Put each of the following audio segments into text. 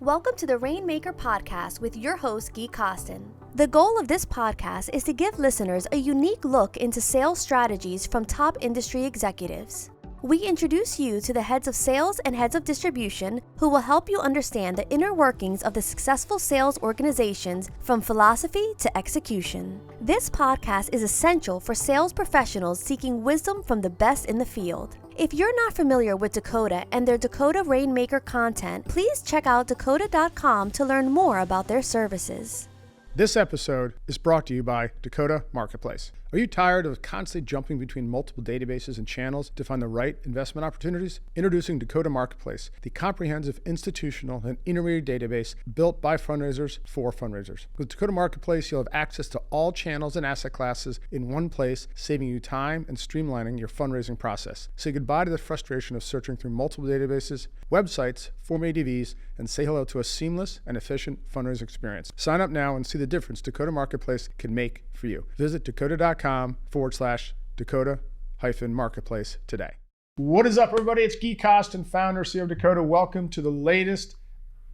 Welcome to the Rainmaker Podcast with your host, Gui Costin. The goal of this podcast is to give listeners a unique look into sales strategies from top industry executives. We introduce you to the heads of sales and heads of distribution who will help you understand the inner workings of the successful sales organizations from philosophy to execution. This podcast is essential for sales professionals seeking wisdom from the best in the field. If you're not familiar with Dakota and their Dakota Rainmaker content, please check out dakota.com to learn more about their services. This episode is brought to you by Dakota Marketplace. Are you tired of constantly jumping between multiple databases and channels to find the right investment opportunities? Introducing Dakota Marketplace, the comprehensive institutional and intermediate database built by fundraisers for fundraisers. With Dakota Marketplace, you'll have access to all channels and asset classes in one place, saving you time and streamlining your fundraising process. Say goodbye to the frustration of searching through multiple databases, websites, Form ADVs, and say hello to a seamless and efficient fundraising experience. Sign up now and see the difference Dakota Marketplace can make for you. Visit dakota.com/Dakota-Marketplace today. What is up, everybody? It's Gui Costin, founder, CEO of Dakota. Welcome to the latest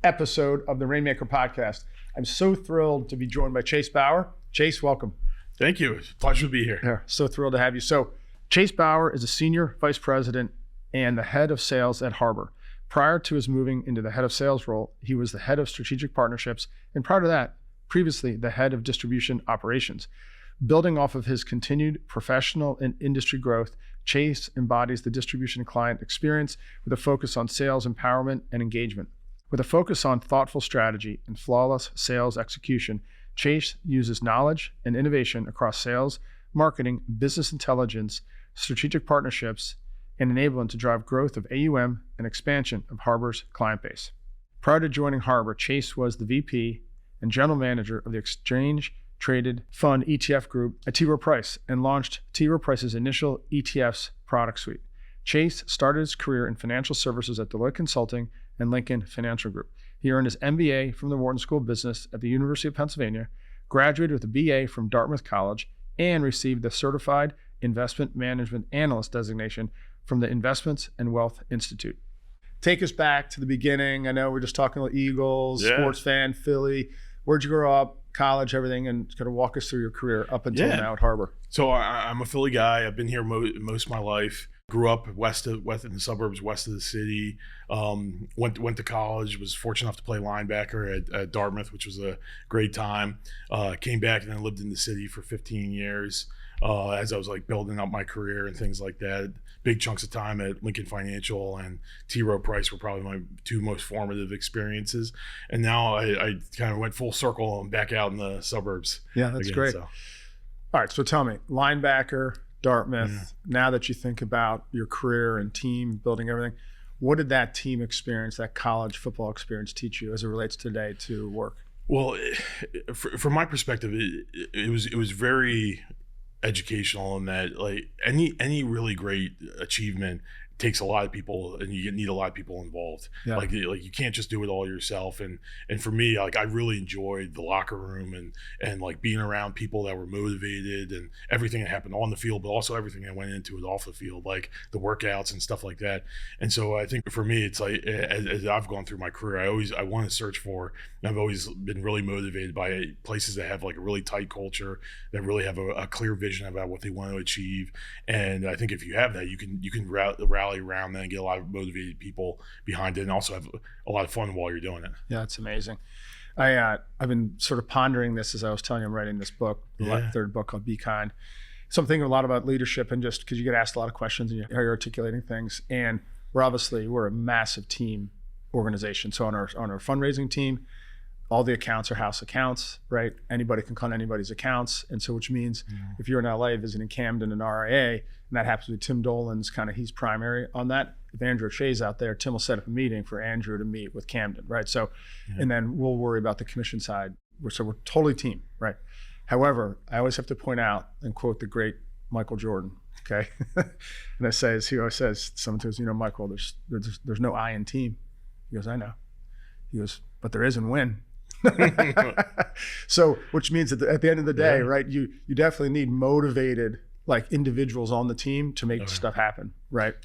episode of the Rainmaker Podcast. I'm so thrilled to be joined by Chase Bauer. Chase, welcome. Thank you. It's a pleasure to be here. Yeah, so thrilled to have you. So Chase Bauer is a senior vice president and the head of sales at Harbor. Prior to his moving into the head of sales role, he was the head of strategic partnerships, and prior to that, previously the head of distribution operations. Building off of his continued professional and industry growth, Chase embodies the distribution client experience with a focus on sales empowerment and engagement. With a focus on thoughtful strategy and flawless sales execution, Chase uses knowledge and innovation across sales, marketing, business intelligence, strategic partnerships, and enablement to drive growth of AUM and expansion of Harbor's client base. Prior to joining Harbor, Chase was the VP and general manager of the exchange-traded fund ETF group at T. Rowe Price and launched T. Rowe Price's initial ETFs product suite. Chase started his career in financial services at Deloitte Consulting and Lincoln Financial Group. He earned his MBA from the Wharton School of Business at the University of Pennsylvania, graduated with a BA from Dartmouth College, and received the Certified Investment Management Analyst designation from the Investments and Wealth Institute. Take us back to the beginning. I know we're just talking about Eagles, sports fan, Philly. Where'd you grow up, college, everything, and kind of walk us through your career up until now at Harbor? So I'm a Philly guy. I've been here most of my life. Grew up west in the suburbs, west of the city. Went to college. Was fortunate enough to play linebacker at Dartmouth, which was a great time. Came back and then lived in the city for 15 years. As I was like building up my career and things like that. Big chunks of time at Lincoln Financial and T. Rowe Price were probably my two most formative experiences. And now I kind of went full circle and back out in the suburbs. Yeah, that's again, great. So. All right, so tell me, linebacker, Dartmouth, now that you think about your career and team building everything, what did that team experience, that college football experience teach you as it relates today to work? Well, from my perspective, it was very educational in that like any really great achievement takes a lot of people and you need a lot of people involved. Yeah. Like you can't just do it all yourself. And for me, like I really enjoyed the locker room and like being around people that were motivated and everything that happened on the field, but also everything that went into it off the field, like the workouts and stuff like that. And so I think for me, it's like as I've gone through my career, I want to search for, I've always been really motivated by places that have like a really tight culture, that really have a clear vision about what they want to achieve. And I think if you have that, you can rally around that and get a lot of motivated people behind it and also have a lot of fun while you're doing it. Yeah, it's amazing. I've been sort of pondering this as I was telling you I'm writing this book, the third book called Be Kind. So I'm thinking a lot about leadership and just because you get asked a lot of questions and how you're articulating things. And we're a massive team organization. So on our fundraising team, all the accounts are house accounts, right? Anybody can call anybody's accounts. And so which means if you're in LA visiting Camden and RIA, and that happens to be Tim Dolan's he's primary on that. If Andrew O'Shea's out there, Tim will set up a meeting for Andrew to meet with Camden, right? So, and then we'll worry about the commission side. So we're totally team, right? However, I always have to point out and quote the great Michael Jordan, okay? And he always says, someone says, Michael, there's no I in team. He goes, I know. He goes, but there is in win. So, which means that at the end of the day, right, you definitely need motivated like individuals on the team to make stuff happen, right?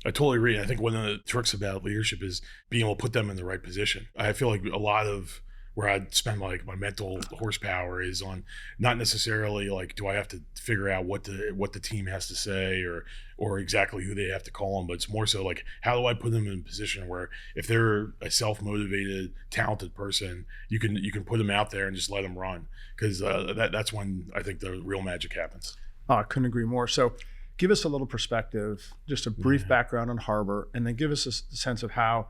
I totally agree. I think one of the tricks about leadership is being able to put them in the right position. I feel like a lot of where I'd spend like my mental horsepower is on not necessarily like, do I have to figure out what the team has to say or exactly who they have to call on, but it's more so like, how do I put them in a position where if they're a self-motivated, talented person, you can put them out there and just let them run, because that's when I think the real magic happens. Oh, I couldn't agree more. So give us a little perspective, just a brief background on Harbor, and then give us a sense of how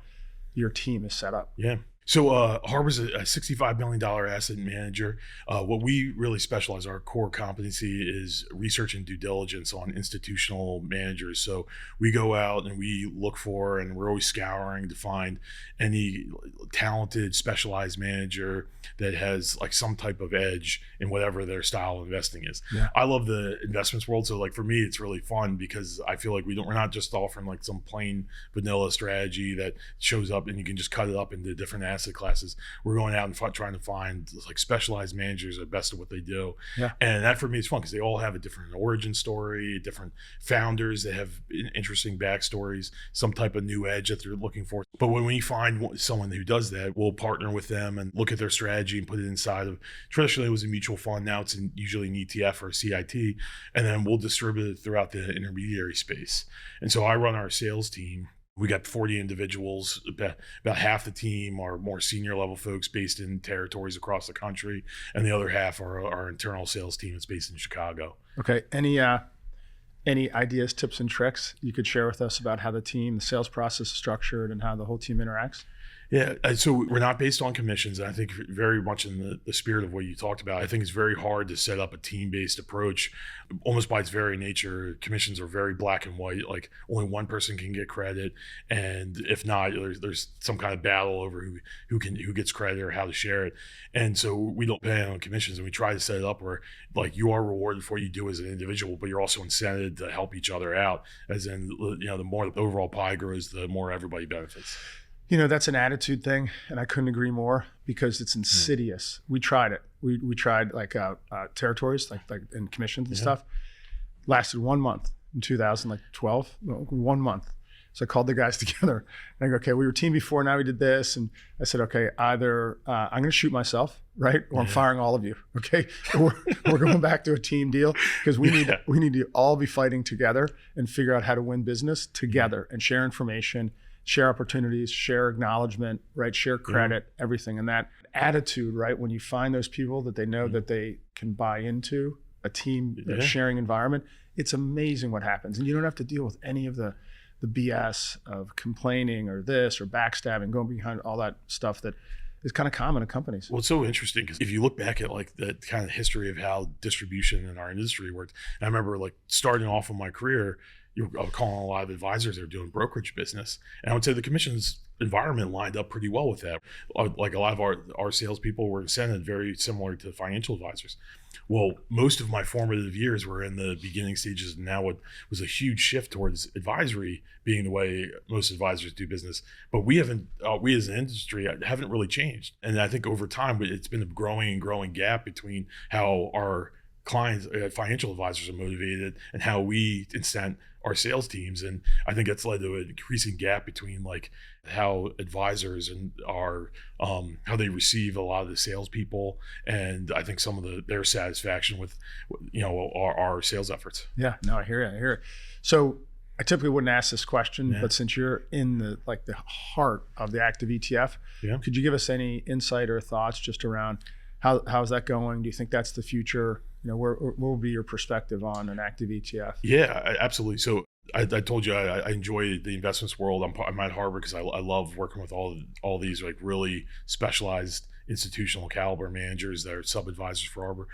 your team is set up. Yeah. So Harbor's a $65 million asset manager. What we really specialize, our core competency is research and due diligence on institutional managers. So we go out and we look for, and we're always scouring to find any talented, specialized manager that has like some type of edge in whatever their style of investing is. Yeah. I love the investments world. So like for me, it's really fun because I feel like we're not just offering like some plain vanilla strategy that shows up and you can just cut it up into different asset classes. We're going out and trying to find like specialized managers that are best at what they do. Yeah. And that for me is fun because they all have a different origin story, different founders that have interesting backstories, some type of new edge that they're looking for. But when we find someone who does that, we'll partner with them and look at their strategy and put it inside of, traditionally it was a mutual fund, now it's usually an ETF or a CIT, and then we'll distribute it throughout the intermediary space. And so I run our sales team. We got 40 individuals. About half the team are more senior level folks based in territories across the country, and the other half are our internal sales team that's based in Chicago. Okay. Any ideas, tips, and tricks you could share with us about how the sales process is structured and how the whole team interacts? Yeah, so we're not based on commissions. And I think very much in the spirit of what you talked about, I think it's very hard to set up a team-based approach. Almost by its very nature, commissions are very black and white. Like only one person can get credit, and if not, there's some kind of battle over who gets credit or how to share it. And so we don't pay on commissions, and we try to set it up where like you are rewarded for what you do as an individual, but you're also incented to help each other out. As in, the more the overall pie grows, the more everybody benefits. That's an attitude thing, and I couldn't agree more because it's insidious. We tried it. We tried like territories, like and commissions and stuff. Lasted 1 month in 2012. 1 month. So I called the guys together and I go, okay, we were team before, now we did this. And I said, okay, either I'm going to shoot myself, right? Or I'm firing all of you. Okay. We're going back to a team deal because we need to all be fighting together and figure out how to win business together and share information, share opportunities, share acknowledgement, right? Share credit, everything. And that attitude, right? When you find those people that they know that they can buy into a team, a sharing environment, it's amazing what happens. And you don't have to deal with any of the BS of complaining or this or backstabbing, going behind all that stuff that is kind of common in companies. Well, it's so interesting because if you look back at like the kind of history of how distribution in our industry worked, and I remember like starting off in my career, I was calling a lot of advisors that are doing brokerage business. And I would say the commissions environment lined up pretty well with that. Like a lot of our salespeople were incented very similar to financial advisors. Well, most of my formative years were in the beginning stages, and now it was a huge shift towards advisory being the way most advisors do business. But we as an industry haven't really changed. And I think over time, it's been a growing gap between how our clients, financial advisors are motivated and how we incent our sales teams. And I think that's led to an increasing gap between like how advisors and how they receive a lot of the salespeople, and I think some of their satisfaction with our sales efforts. Yeah, no, I hear it. So I typically wouldn't ask this question, but since you're in the heart of the active ETF, could you give us any insight or thoughts just around how's that going? Do you think that's the future? Where will be your perspective on an active ETF? Yeah, absolutely. So I told you I enjoy the investments world. I'm at Harbor because I love working with all these like really specialized institutional caliber managers that are sub-advisors for Harbor.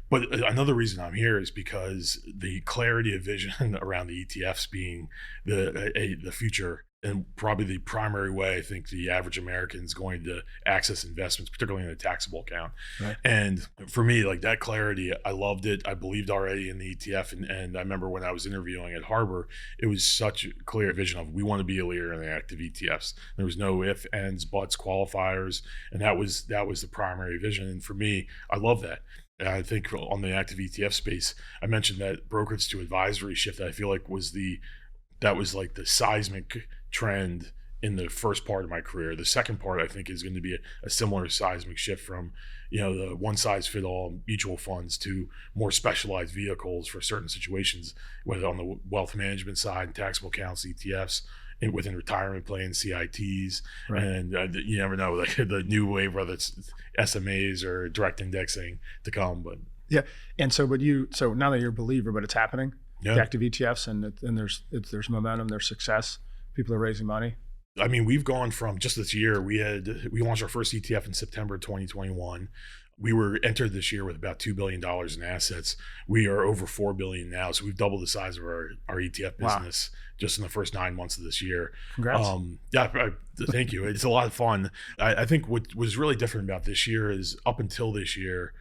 But another reason I'm here is because the clarity of vision around the ETFs being the future, and probably the primary way I think the average American is going to access investments, particularly in a taxable account. Right. And for me, like that clarity, I loved it. I believed already in the ETF. And I remember when I was interviewing at Harbor, it was such a clear vision of we want to be a leader in the active ETFs. There was no ifs, ands, buts, qualifiers. And that was the primary vision. And for me, I love that. And I think on the active ETF space, I mentioned that brokerage to advisory shift that I feel like was like the seismic trend in the first part of my career. The second part, I think, is going to be a similar seismic shift from, the one size fit all mutual funds to more specialized vehicles for certain situations, whether on the wealth management side, taxable accounts, ETFs, and within retirement plans, CITs, right. And you never know, like the new wave, whether it's SMAs or direct indexing to come. But yeah, and so now that you're a believer, but it's happening. Yeah. The active ETFs and there's momentum, there's success. People are raising money. I mean, we've gone from just this year. We launched our first ETF in September 2021. We were entered this year with about $2 billion in assets. We are over $4 billion now. So we've doubled the size of our ETF business just in the first 9 months of this year. Congrats. Thank you. It's a lot of fun. I think what was really different about this year is up until this year,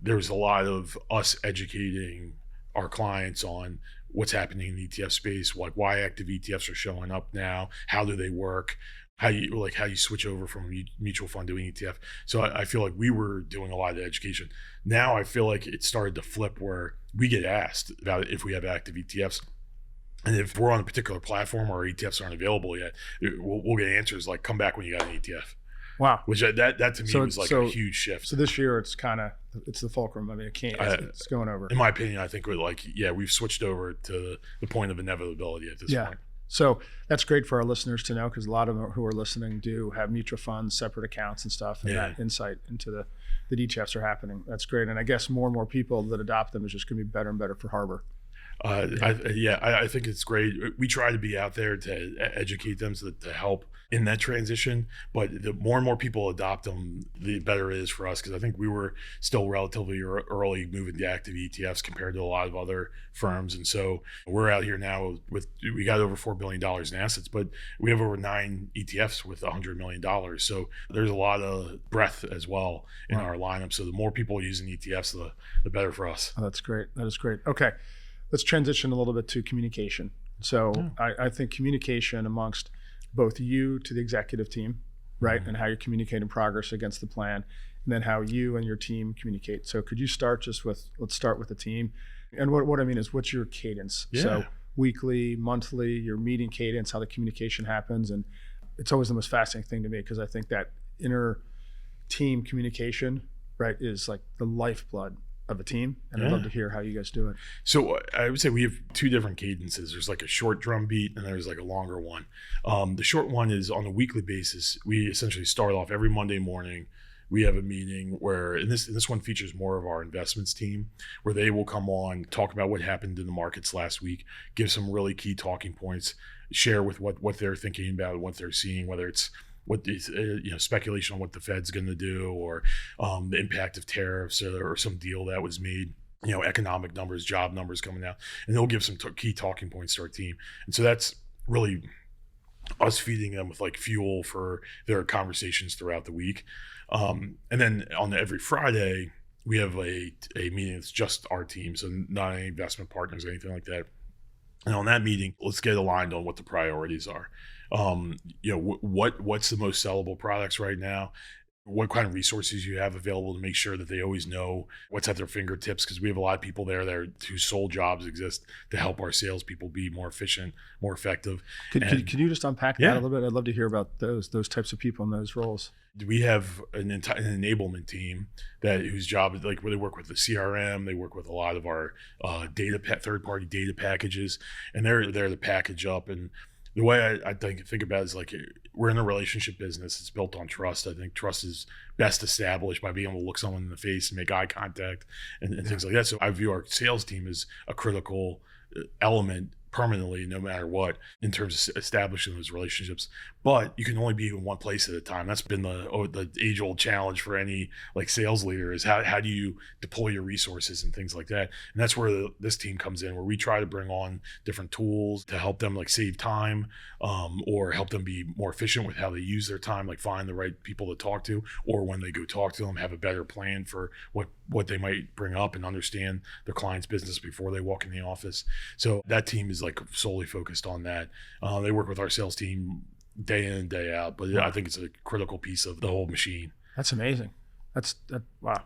there was a lot of us educating our clients on what's happening in the ETF space, like why active ETFs are showing up now, how do they work, how you switch over from a mutual fund to an ETF. So I feel like we were doing a lot of the education. Now I feel like it started to flip where we get asked about it if we have active ETFs. And if we're on a particular platform or our ETFs aren't available yet, we'll get answers like, come back when you got an ETF. Wow. Which that to me was like a huge shift. So this year it's the fulcrum. I mean, it's going over. In my opinion, I think we've switched over to the point of inevitability at this point. So that's great for our listeners to know, because a lot of them who are listening do have mutual funds, separate accounts and stuff, and that insight into the ETFs are happening. That's great. And I guess more and more people that adopt them is just going to be better and better for Harbor. I think it's great. We try to be out there to educate them to help in that transition, but the more and more people adopt them, the better it is for us, because I think we were still relatively early moving to active ETFs compared to a lot of other firms. And so we're out here now we got over $4 billion in assets, but we have over 9 ETFs with $100 million. So there's a lot of breadth as well in our lineup. So the more people using ETFs, the better for us. Oh, that's great. That is great. Okay. Let's transition a little bit to communication. So I think communication amongst both you to the executive team, right, and how you communicate in progress against the plan, and then how you and your team communicate. So could you start let's start with the team. And what I mean is, what's your cadence? Yeah. So weekly, monthly, your meeting cadence, how the communication happens. And it's always the most fascinating thing to me, because I think that inner team communication, right, is like the lifeblood of a team, and I'd love to hear how you guys do it. So I would say we have 2 different cadences. There's like a short drum beat and there's like a longer one. The short one is on a weekly basis. We essentially start off every Monday morning. We have a meeting where, and this one features more of our investments team, where they will come on, talk about what happened in the markets last week, give some really key talking points, share with what they're thinking about, what they're seeing, whether it's what is speculation on what the Fed's going to do, or the impact of tariffs, or some deal that was made, economic numbers, job numbers coming out, and they'll give some key talking points to our team. And so that's really us feeding them with like fuel for their conversations throughout the week. And then on every Friday, we have a meeting that's just our team, so not any investment partners or anything like that. And on that meeting, let's get aligned on what the priorities are. What's the most sellable products right now? What kind of resources you have available to make sure that they always know what's at their fingertips, because we have a lot of people there whose sole jobs exist to help our salespeople be more efficient, more effective. Can you just unpack that a little bit? I'd love to hear about those types of people in those roles. We have an enablement team whose job is like where they work with the CRM, they work with a lot of our third-party data packages, and they're there to package up. And the way I think about it is like, we're in a relationship business. It's built on trust. I think trust is best established by being able to look someone in the face and make eye contact and things like that. So I view our sales team as a critical element permanently, no matter what, in terms of establishing those relationships. But you can only be in one place at a time. That's been the age-old challenge for any like sales leader, is how do you deploy your resources and things like that. And that's where this team comes in, where we try to bring on different tools to help them like save time, or help them be more efficient with how they use their time, like find the right people to talk to, or when they go talk to them, have a better plan for what they might bring up and understand their client's business before they walk in the office. So that team is like solely focused on that. They work with our sales team day in and day out, but I think it's a critical piece of the whole machine. That's amazing. Wow.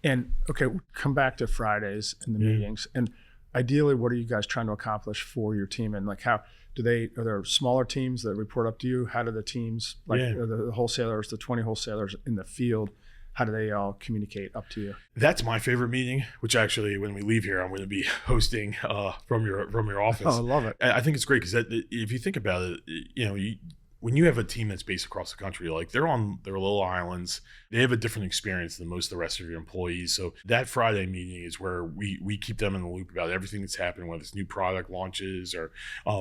And okay, come back to Fridays and the meetings. And ideally, what are you guys trying to accomplish for your team? And like, how are there smaller teams that report up to you? How do the teams, like the wholesalers, the 20 wholesalers in the field, how do they all communicate up to you? That's my favorite meeting, which actually, when we leave here, I'm going to be hosting from your office. Oh, I love it. I think it's great because if you think about it, when you have a team that's based across the country, like they're on their little islands, they have a different experience than most of the rest of your employees. So that Friday meeting is where we keep them in the loop about everything that's happening, whether it's new product launches or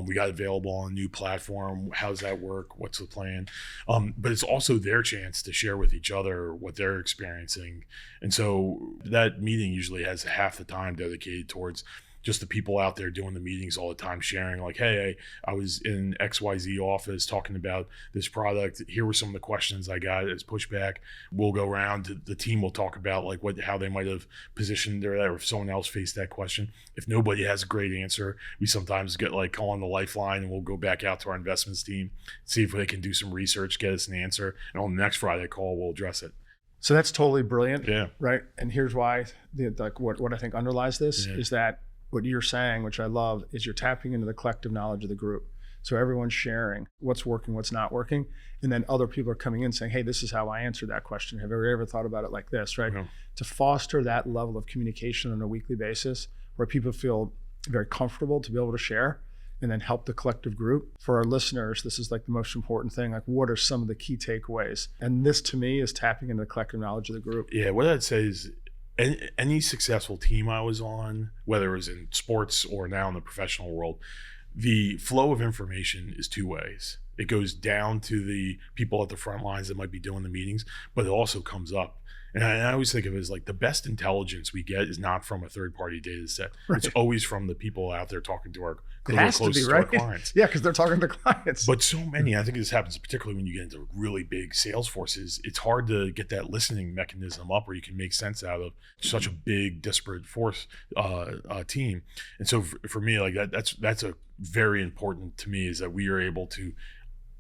we got available on a new platform. How does that work? What's the plan? But it's also their chance to share with each other what they're experiencing. And so that meeting usually has half the time dedicated towards just the people out there doing the meetings all the time, sharing like, hey, I was in XYZ office talking about this product. Here were some of the questions I got as pushback. We'll go around. The team will talk about like how they might have positioned there, or if someone else faced that question. If nobody has a great answer, we sometimes get like call on the lifeline, and we'll go back out to our investments team, see if they can do some research, get us an answer. And on the next Friday call, we'll address it. So that's totally brilliant. Yeah. Right. And here's why what I think underlies this is that what you're saying, which I love, is you're tapping into the collective knowledge of the group. So everyone's sharing what's working, what's not working. And then other people are coming in saying, hey, this is how I answered that question. Have you ever thought about it like this, right? Mm-hmm. To foster that level of communication on a weekly basis where people feel very comfortable to be able to share and then help the collective group. For our listeners, this is like the most important thing. Like, what are some of the key takeaways? And this to me is tapping into the collective knowledge of the group. Yeah, what I'd say is, any successful team I was on, whether it was in sports or now in the professional world, the flow of information is two ways. It goes down to the people at the front lines that might be doing the meetings, but it also comes up. And I always think of it as like the best intelligence we get is not from a third-party data set. Right. It's always from the people out there talking to our our clients. Yeah, because they're talking to clients. But so many, I think this happens particularly when you get into really big sales forces. It's hard to get that listening mechanism up where you can make sense out of such a big, disparate force team. And so for me, like that's a very important to me, is that we are able to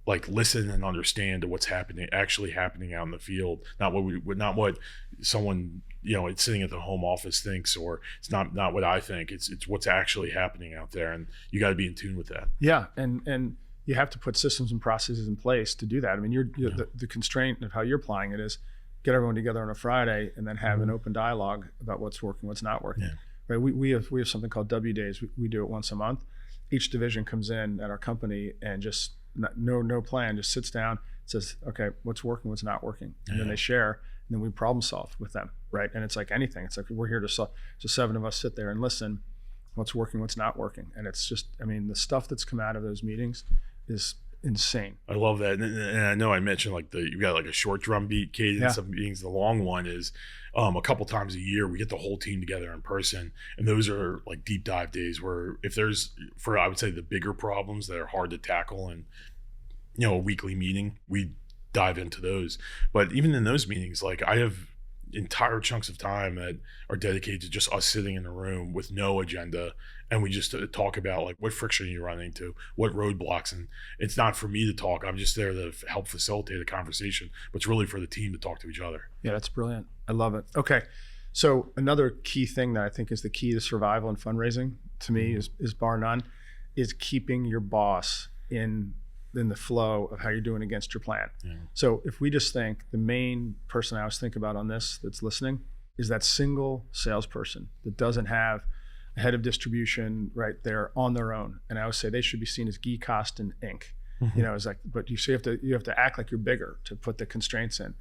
like listen and understand to what's actually happening out in the field, not what someone it's sitting at the home office thinks, or it's not what I think. It's what's actually happening out there, and you got to be in tune with that. Yeah, and you have to put systems and processes in place to do that. I mean, the constraint of how you're applying it is get everyone together on a Friday and then have an open dialogue about what's working, what's not working. Yeah. Right? We have something called W Days. We do it once a month. Each division comes in at our company and just no plan, just sits down, says, okay, what's working, what's not working, and then they share, and then we problem solve with them, right? And it's like anything. It's like we're here to solve. So 7 of us sit there and listen, what's working, what's not working, and it's just, I mean, the stuff that's come out of those meetings is insane. I love that, and I know I mentioned like you got like a short drum beat cadence of meetings. The long one is a couple times a year we get the whole team together in person, and those are like deep dive days where if there's I would say the bigger problems that are hard to tackle and a weekly meeting, we dive into those. But even in those meetings, like I have entire chunks of time that are dedicated to just us sitting in a room with no agenda, and we just talk about like what friction you run into, what roadblocks, and it's not for me to talk. I'm just there to help facilitate a conversation, but it's really for the team to talk to each other. Yeah, that's brilliant. I love it. Okay, so another key thing that I think is the key to survival and fundraising to me is bar none, is keeping your boss in the flow of how you're doing against your plan. Yeah. So if we just think the main person I always think about on this that's listening is that single salesperson that doesn't have a head of distribution right there on their own. And I always say they should be seen as Gui Costin Inc. Mm-hmm. It's like, but you have to act like you're bigger to put the constraints in.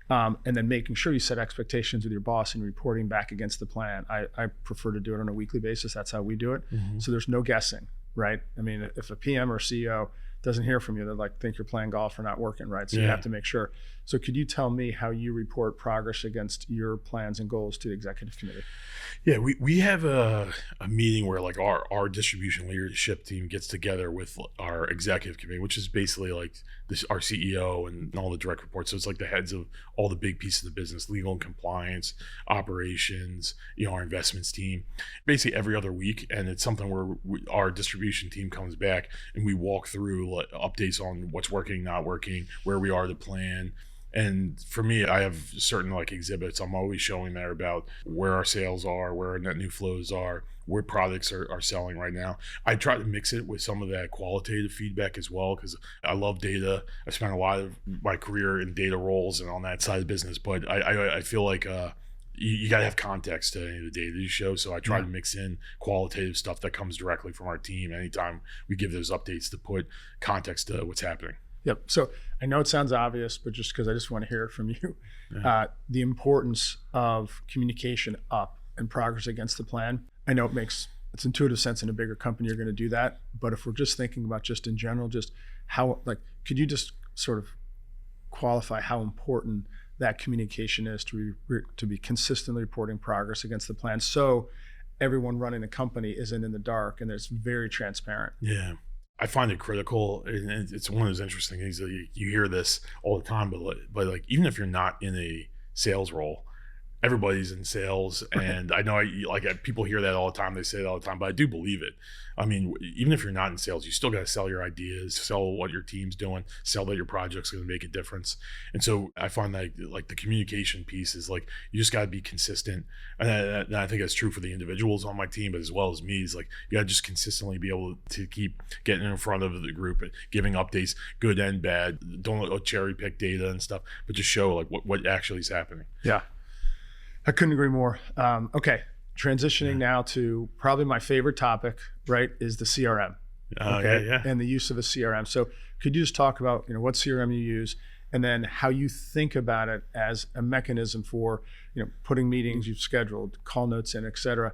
And then making sure you set expectations with your boss and reporting back against the plan. I prefer to do it on a weekly basis. That's how we do it. Mm-hmm. So there's no guessing, right? I mean, if a PM or CEO doesn't hear from you, they think you're playing golf or not working, right? So you have to make sure. So could you tell me how you report progress against your plans and goals to the executive committee? Yeah, we have a meeting where like our distribution leadership team gets together with our executive committee, which is basically like our CEO and all the direct reports. So it's like the heads of all the big pieces of the business, legal and compliance, operations, our investments team, basically every other week. And it's something where our distribution team comes back and we walk through like updates on what's working, not working, where we are, the plan, And for me, I have certain like exhibits I'm always showing there about where our sales are, where our net new flows are, where products are selling right now. I try to mix it with some of that qualitative feedback as well, because I love data. I spent a lot of my career in data roles and on that side of the business, but I feel like you got to have context to any of the data you show. So I try to mix in qualitative stuff that comes directly from our team anytime we give those updates to put context to what's happening. Yep. So I know it sounds obvious, but just because I just want to hear it from you, the importance of communication up and progress against the plan. I know it's intuitive sense in a bigger company, you're going to do that. But if we're just thinking about just in general, just how, like, could you just sort of qualify how important that communication is to be consistently reporting progress against the plan, so everyone running the company isn't in the dark and it's very transparent? Yeah. I find it critical, and it's one of those interesting things that you hear this all the time, but like, even if you're not in a sales role, everybody's in sales. And I know people hear that all the time. They say it all the time, but I do believe it. I mean, even if you're not in sales, you still got to sell your ideas, sell what your team's doing, sell that your project's going to make a difference. And so I find that like the communication piece is like, you just got to be consistent. And I think that's true for the individuals on my team, but as well as me, is like, you got to just consistently be able to keep getting in front of the group, giving updates, good and bad. Don't cherry pick data and stuff, but just show like what actually is happening. Yeah. I couldn't agree more. Okay, transitioning now to probably my favorite topic, right, is the CRM. Yeah. And the use of a CRM. So could you just talk about, what CRM you use, and then how you think about it as a mechanism for, putting meetings you've scheduled, call notes in, et cetera,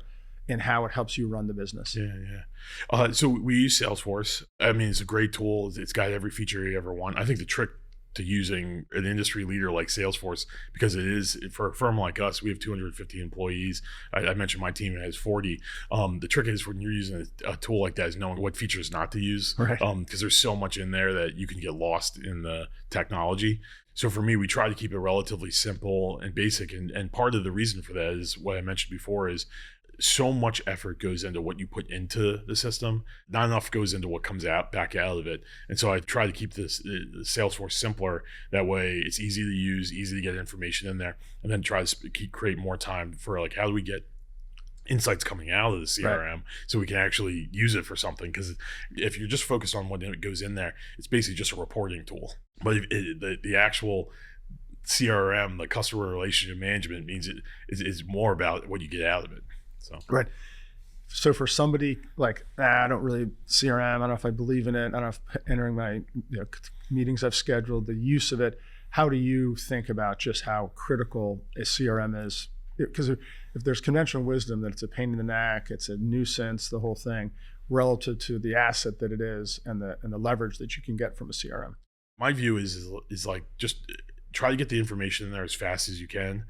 and how it helps you run the business? Yeah. So we use Salesforce. I mean, it's a great tool. It's got every feature you ever want. I think the trick to using an industry leader like Salesforce, because it is, for a firm like us, we have 250 employees. I mentioned my team has 40. The trick is when you're using a tool like that is knowing what features not to use, right? Because there's so much in there that you can get lost in the technology. So for me, we try to keep it relatively simple and basic. And part of the reason for that is what I mentioned before, is so much effort goes into what you put into the system. Not enough goes into what comes back out of it. And so I try to keep the Salesforce simpler. That way it's easy to use, easy to get information in there, and then try to create more time for like, how do we get insights coming out of the CRM, right, so we can actually use it for something. Because if you're just focused on what goes in there, it's basically just a reporting tool. But the actual CRM, the customer relationship management, means it is more about what you get out of it. So. Right. So for somebody like, I don't really CRM, I don't know if I believe in it, I don't know if entering my meetings I've scheduled, the use of it, how do you think about just how critical a CRM is? Because if there's conventional wisdom that it's a pain in the neck, it's a nuisance, the whole thing, relative to the asset that it is and the leverage that you can get from a CRM. My view is like, just try to get the information in there as fast as you can.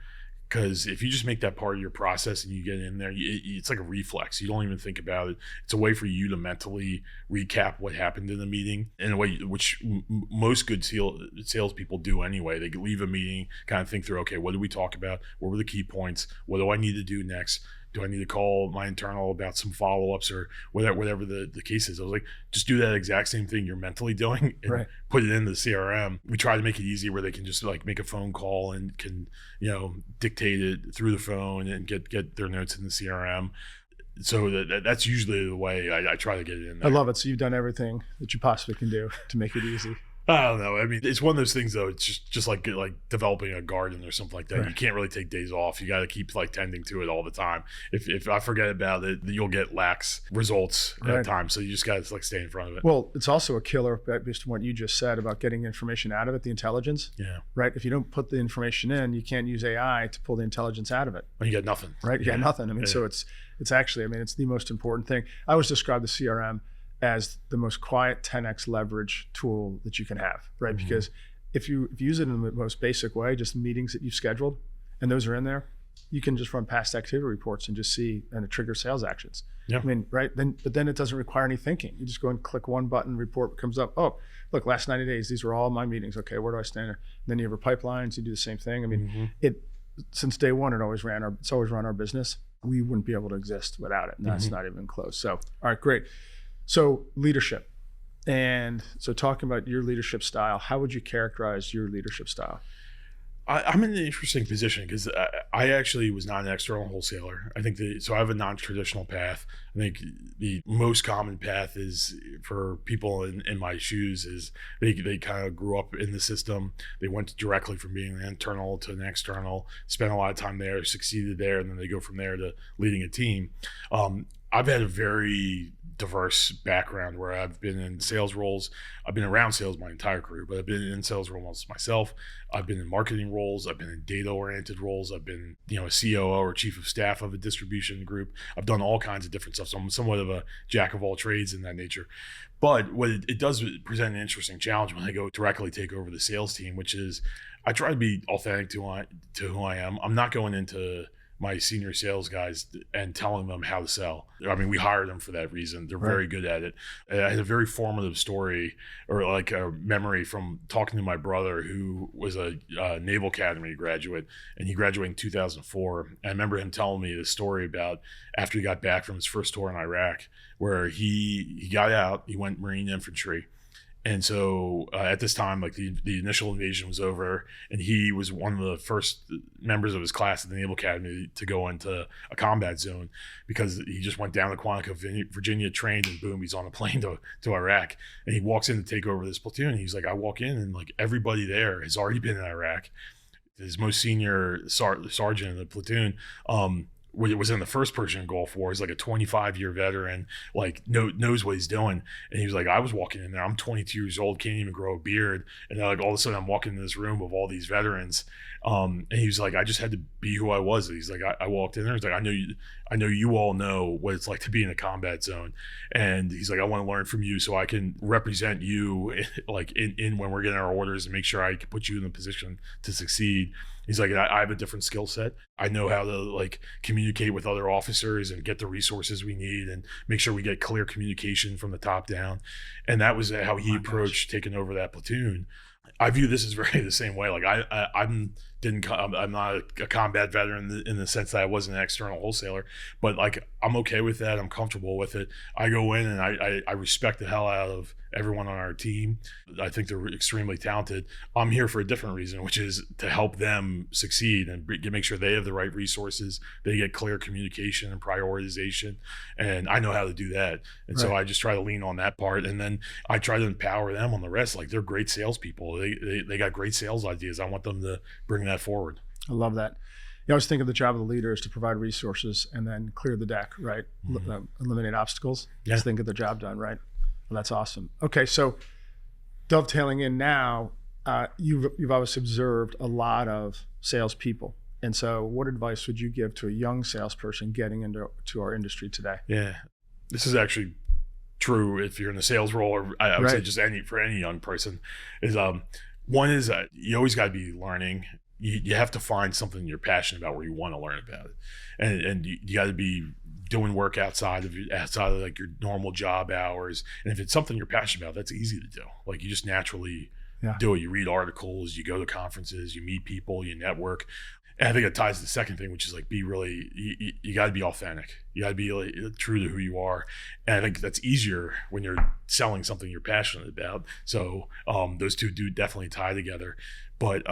Because if you just make that part of your process and you get in there, it's like a reflex. You don't even think about it. It's a way for you to mentally recap what happened in the meeting in a way which most good salespeople do anyway. They leave a meeting, kind of think through, okay, what did we talk about? What were the key points? What do I need to do next? Do I need to call my internal about some follow-ups or whatever the case is? I was like, just do that exact same thing you're mentally doing and right, put it in the CRM. We try to make it easy where they can just like make a phone call and can, dictate it through the phone and get their notes in the CRM. So that's usually the way I try to get it in there. I love it. So you've done everything that you possibly can do to make it easy. I don't know. I mean, it's one of those things though. It's just like developing a garden or something like that. Right. You can't really take days off. You got to keep like tending to it all the time. If I forget about it, you'll get lax results at times. So you just got to like stay in front of it. Well, it's also a killer based on what you just said about getting information out of it, the intelligence. Yeah. Right. If you don't put the information in, you can't use AI to pull the intelligence out of it. And you got nothing. Right. You got nothing. I mean, so it's actually, it's the most important thing. I always describe the CRM as the most quiet 10x leverage tool that you can have, right? Mm-hmm. Because if you use it in the most basic way, just meetings that you've scheduled, and those are in there, you can just run past activity reports and just see, and it triggers sales actions. Yeah. Right? But then it doesn't require any thinking. You just go and click one button, report comes up. Oh, look, last 90 days, these were all my meetings. Okay, where do I stand? And then you have your pipelines, you do the same thing. Since day one, it's always run our business. We wouldn't be able to exist without it. And that's not even close. So, all right, great. So leadership. And so talking about your leadership style, how would you characterize your leadership style? I'm in an interesting position because I actually was not an external wholesaler. I think so I have a non-traditional path. I think the most common path is for people in my shoes is they kind of grew up in the system. They went directly from being an internal to an external, spent a lot of time there, succeeded there, and then they go from there to leading a team. I've had a very diverse background where I've been in sales roles. I've been around sales my entire career, but I've been in sales roles myself. I've been in marketing roles. I've been in data-oriented roles. I've been, a COO or chief of staff of a distribution group. I've done all kinds of different stuff. So I'm somewhat of a jack of all trades in that nature. But what it does present an interesting challenge when I go directly take over the sales team, which is I try to be authentic to who I am. I'm not going into my senior sales guys and telling them how to sell. I mean, we hired them for that reason. They're very good at it. I had a very formative story or like a memory from talking to my brother who was a Naval Academy graduate, and he graduated in 2004. I remember him telling me the story about after he got back from his first tour in Iraq, where he got out, he went Marine infantry. And so at this time, like the initial invasion was over, and he was one of the first members of his class at the Naval Academy to go into a combat zone because he just went down to Quantico, Virginia, trained, and boom, he's on a plane to Iraq. And he walks in to take over this platoon. And he's like, I walk in, and like everybody there has already been in Iraq. His most senior sergeant in the platoon, was in the first Persian Gulf War. He's like a 25-year veteran, like knows what he's doing. And he was like, I was walking in there. I'm 22 years old, can't even grow a beard. And then like all of a sudden I'm walking in this room of all these veterans. And he was like, I just had to be who I was. He's like, I walked in there. He's like, I know you all know what it's like to be in a combat zone. And he's like, I want to learn from you so I can represent you like in when we're getting our orders and make sure I can put you in a position to succeed. He's like, I have a different skill set. I know how to like communicate with other officers and get the resources we need and make sure we get clear communication from the top down. And that was how he approached taking over that platoon. I view this as very the same way. Like I'm not a combat veteran in the sense that I wasn't an external wholesaler, but like I'm okay with that. I'm comfortable with it. I go in and I respect the hell out of everyone on our team. I think they're extremely talented. I'm here for a different reason, which is to help them succeed and make sure they have the right resources. They get clear communication and prioritization, and I know how to do that. And so I just try to lean on that part, and then I try to empower them on the rest. Like they're great salespeople. They got great sales ideas. I want them to bring that forward. I love that. I always think of the job of the leader is to provide resources and then clear the deck, right? Mm-hmm. Eliminate obstacles. Yeah. Just then get the job done, right? Well, that's awesome. Okay, so dovetailing in now, you've obviously observed a lot of salespeople. And so what advice would you give to a young salesperson getting into our industry today? Yeah, this is actually true if you're in the sales role, or I would say just for any young person, is one is that you always got to be learning. You have to find something you're passionate about where you want to learn about it, and you got to be doing work outside of like your normal job hours. And if it's something you're passionate about, that's easy to do. Like you just naturally do it. You read articles, you go to conferences, you meet people, you network. And I think it ties to the second thing, which is like you got to be authentic. You got to be like true to who you are. And I think that's easier when you're selling something you're passionate about. So those two do definitely tie together. But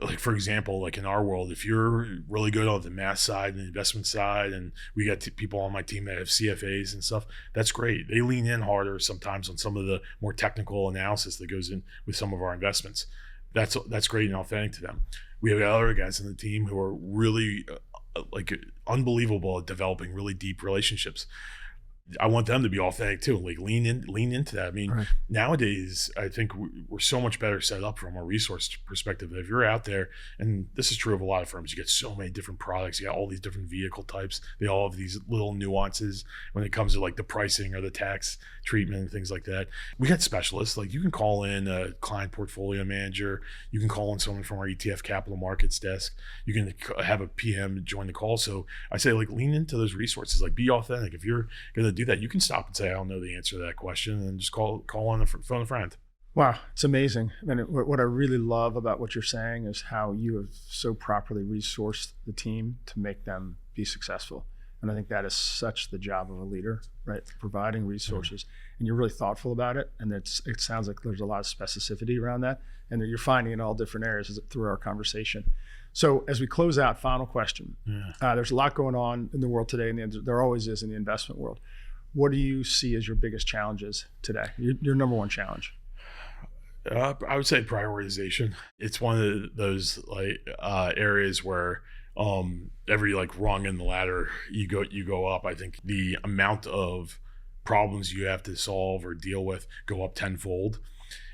like for example, like in our world, if you're really good on the math side and the investment side, and we got people on my team that have CFAs and stuff, that's great. They lean in harder sometimes on some of the more technical analysis that goes in with some of our investments. That's great and authentic to them. We have other guys on the team who are really like unbelievable at developing really deep relationships. I want them to be authentic too, like lean into that. I mean, nowadays, I think we're so much better set up from a resource perspective. If you're out there, and this is true of a lot of firms, you get so many different products, you got all these different vehicle types. They all have these little nuances when it comes to like the pricing or the tax treatment and things like that. We got specialists. Like you can call in a client portfolio manager. You can call in someone from our ETF capital markets desk. You can have a PM join the call. So I say like lean into those resources, like be authentic. If you're going to do that, you can stop and say, I don't know the answer to that question, and just call on the phone a friend. Wow, it's amazing. I mean, what I really love about what you're saying is how you have so properly resourced the team to make them be successful. And I think that is such the job of a leader, right? Providing resources, and you're really thoughtful about it. And it sounds like there's a lot of specificity around that, and that you're finding in all different areas through our conversation. So as we close out, final question. There's a lot going on in the world today, and there always is in the investment world. What do you see as your biggest challenges today? Your number one challenge? I would say prioritization. It's one of those areas where every rung in the ladder you go up. I think the amount of problems you have to solve or deal with go up tenfold.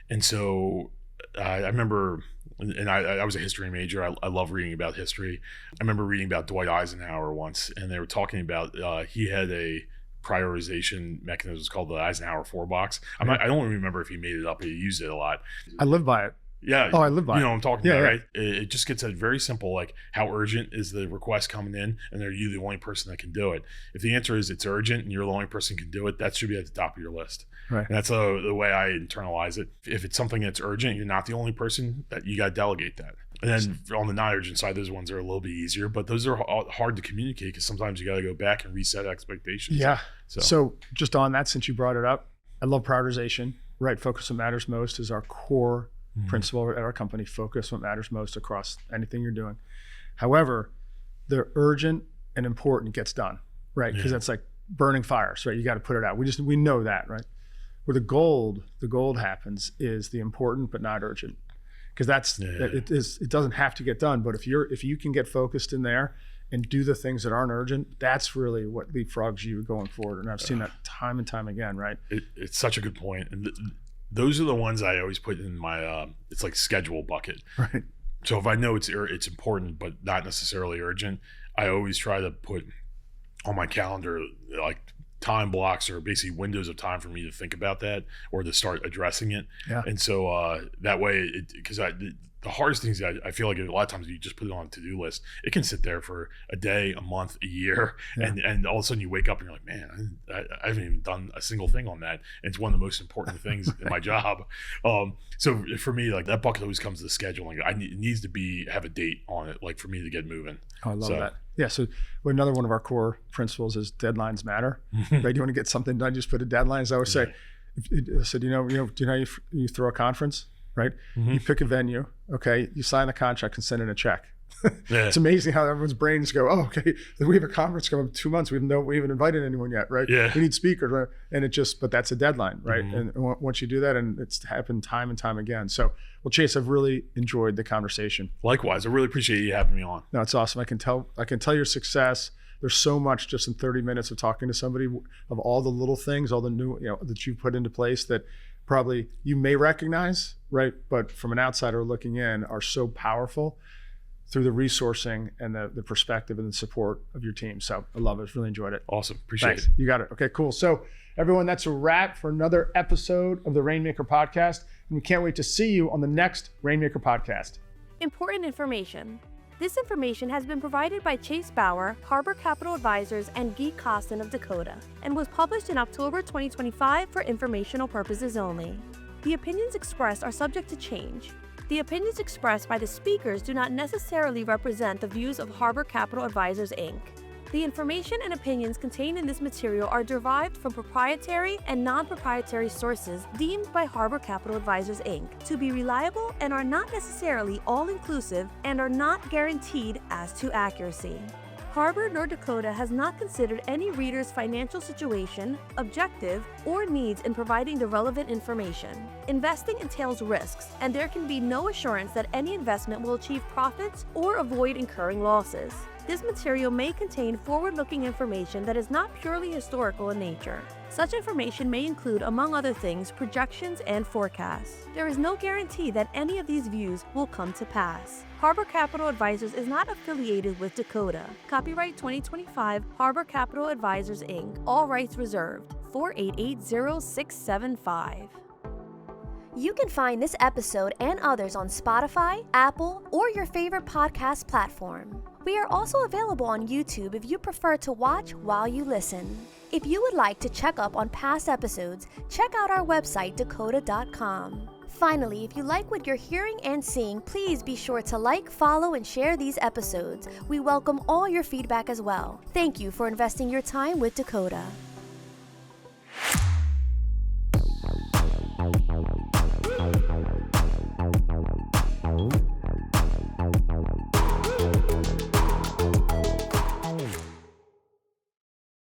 And so I remember, and I was a history major. I love reading about history. I remember reading about Dwight Eisenhower once, and they were talking about he had a prioritization mechanism called the Eisenhower 4-box. I don't remember if he made it up. He used it a lot. I live by it. Yeah. Oh, I live by it. You know what I'm talking about, right? It just gets at very simple, how urgent is the request coming in, and are you the only person that can do it? If the answer is it's urgent and you're the only person who can do it, that should be at the top of your list. Right. And that's the way I internalize it. If it's something that's urgent, you're not the only person, that you got to delegate that. And then on the non-urgent side, those ones are a little bit easier, but those are hard to communicate because sometimes you got to go back and reset expectations. Yeah. So just on that, since you brought it up, I love prioritization, right? Focus what matters most is our core principle at our company. Focus what matters most across anything you're doing. However, the urgent and important gets done, right? Because that's like burning fires, right? You got to put it out. We know that, right? Where the gold happens is the important but not urgent. Because it doesn't have to get done, but if you can get focused in there and do the things that aren't urgent, that's really what leapfrogs you going forward. And I've seen that time and time again, right? It's such a good point. And those are the ones I always put in my it's like schedule bucket. Right. So if I know it's important but not necessarily urgent, I always try to put on my calendar time blocks or basically windows of time for me to think about that or to start addressing it. Yeah. And so that way, because the hardest things I feel like a lot of times you just put it on a to-do list, it can sit there for a day, a month, a year, and all of a sudden you wake up and you're like, man, I haven't even done a single thing on that. And it's one of the most important things in my job. So for me, that bucket always comes to the scheduling. It needs to have a date on it, for me to get moving. Oh, I love that. Yeah. So another one of our core principles is deadlines matter. Right? You want to get something done, just put a deadline. As I always say, do you know you throw a conference, right? You pick a venue, okay? You sign the contract and send in a check. It's amazing how everyone's brains go, oh, okay, we have a conference coming up in 2 months. We haven't invited anyone yet, right? Yeah. We need speakers, and but that's a deadline, right? And once you do that, and it's happened time and time again. So, well, Chase, I've really enjoyed the conversation. Likewise, I really appreciate you having me on. No, it's awesome. I can tell your success. There's so much just in 30 minutes of talking to somebody of all the little things, all the new, that you put into place that probably you may recognize, right? But from an outsider looking in are so powerful through the resourcing and the perspective and the support of your team. So I love it. Really enjoyed it. Awesome. Appreciate it. You got it. Okay, cool. So everyone, that's a wrap for another episode of the Rainmaker Podcast. And we can't wait to see you on the next Rainmaker Podcast. Important information. This information has been provided by Chase Bauer, Harbor Capital Advisors, and Gui Costin of Dakota, and was published in October 2025 for informational purposes only. The opinions expressed are subject to change. The opinions expressed by the speakers do not necessarily represent the views of Harbor Capital Advisors, Inc. The information and opinions contained in this material are derived from proprietary and non-proprietary sources deemed by Harbor Capital Advisors, Inc. to be reliable and are not necessarily all-inclusive and are not guaranteed as to accuracy. Harbor nor Dakota has not considered any reader's financial situation, objective, or needs in providing the relevant information. Investing entails risks, and there can be no assurance that any investment will achieve profits or avoid incurring losses. This material may contain forward-looking information that is not purely historical in nature. Such information may include, among other things, projections and forecasts. There is no guarantee that any of these views will come to pass. Harbor Capital Advisors is not affiliated with Dakota. Copyright 2025 Harbor Capital Advisors, Inc. All rights reserved. 4880675. You can find this episode and others on Spotify, Apple, or your favorite podcast platform. We are also available on YouTube if you prefer to watch while you listen. If you would like to check up on past episodes, check out our website, dakota.com. Finally, if you like what you're hearing and seeing, please be sure to like, follow, and share these episodes. We welcome all your feedback as well. Thank you for investing your time with Dakota.